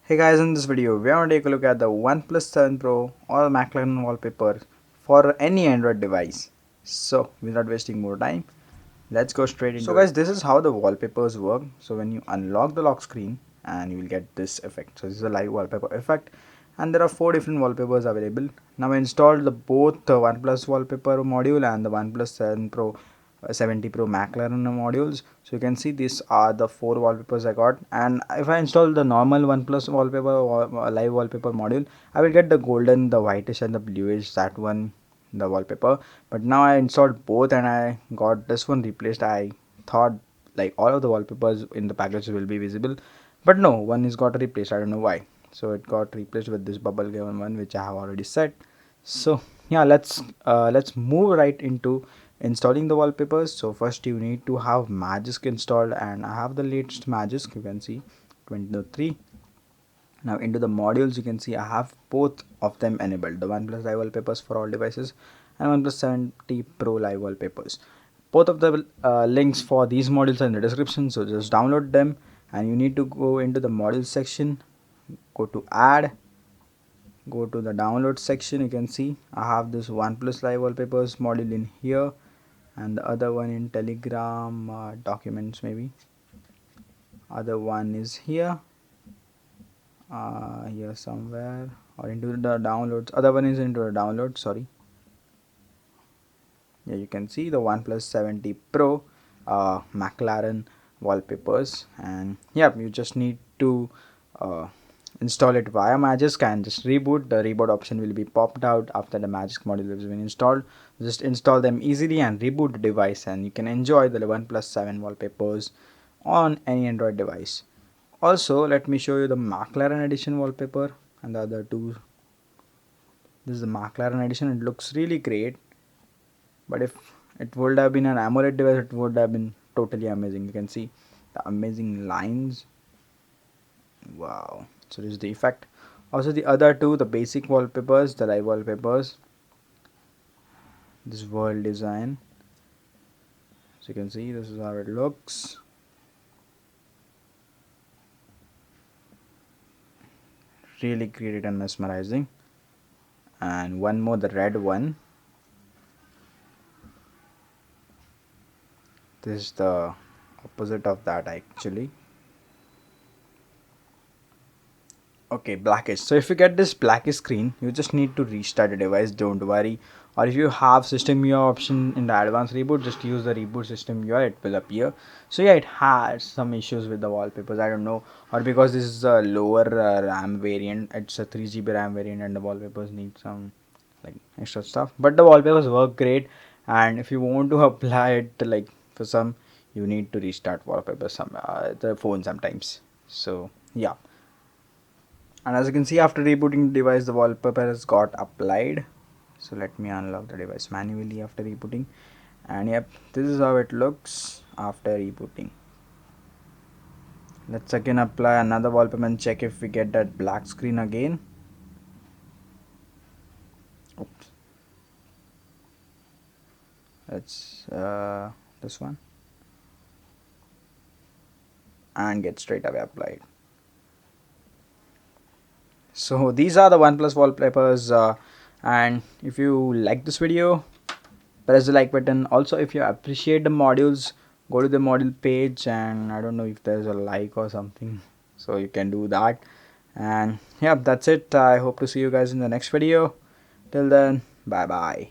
Hey guys, in this video we are going to take a look at the OnePlus 7 Pro or McLaren wallpaper for any Android device. So without wasting more time, let's go straight into it. So guys, this is how the wallpapers work. So when you unlock the lock screen and you will get this effect. So this is a live wallpaper effect and there are 4 different wallpapers available. Now I installed both the OnePlus wallpaper module and the OnePlus 7 Pro 70 Pro McLaren modules. So you can see these are the 4 wallpapers I got, and if I install the normal OnePlus wallpaper or live wallpaper module, I will get the golden, the whitish and the bluish, that one, the wallpaper. But now I installed both and I got this one replaced. I thought like all of the wallpapers in the package will be visible, but no, one is got replaced. I don't know why. So it got replaced with this bubble gum one, which I have already set. So yeah, let's move right into installing the wallpapers. So first you need to have Magisk installed, and I have the latest Magisk. You can see 23. Now into the modules, you can see I have both of them enabled, the OnePlus Live Wallpapers for all devices and OnePlus 70 Pro Live Wallpapers. Both of the links for these modules are in the description, so just download them. And you need to go into the module section, go to add, go to the download section. You can see I have this OnePlus Live Wallpapers module in here and the other one in Telegram documents, maybe other one is here, here somewhere, or into the downloads. Other one is into the download, sorry. Yeah, you can see the OnePlus 70 Pro McLaren wallpapers. And yeah, you just need to uh, install it via Magisk and just reboot. The reboot option will be popped out after the Magisk module has been installed. Just install them easily and reboot the device, and you can enjoy the OnePlus 7 wallpapers on any Android device. Also, let me show you the McLaren Edition wallpaper and the other two. This is the McLaren Edition. It looks really great, but if it would have been an AMOLED device, it would have been totally amazing. You can see the amazing lines. Wow. So this is the effect. Also the other two, the basic wallpapers, the live wallpapers, this world design. So you can see this is how it looks. Really created and mesmerizing. And one more, the red one. This is the opposite of that actually. Okay, blackish. So if you get this blackish screen, you just need to restart the device, don't worry. Or if you have system UI option in the advanced reboot, just use the reboot system UI, it will appear. So yeah, it has some issues with the wallpapers, I don't know, or because this is a lower RAM variant, it's a 3 GB RAM variant and the wallpapers need some like extra stuff, but the wallpapers work great. And if you want to apply it like for some, you need to restart wallpaper the phone sometimes. So yeah, and as you can see, after rebooting the device, the wallpaper has got applied. So let me unlock the device manually after rebooting, and yep, this is how it looks after rebooting. Let's again apply another wallpaper and check if we get that black screen again. Oops. Let's this one, and get straight away applied. So these are the OnePlus wallpapers, and if you like this video, press the like button. Also, if you appreciate the modules, go to the module page, and I don't know if there's a like or something, so you can do that. And yeah, that's it. I hope to see you guys in the next video. Till then, bye bye.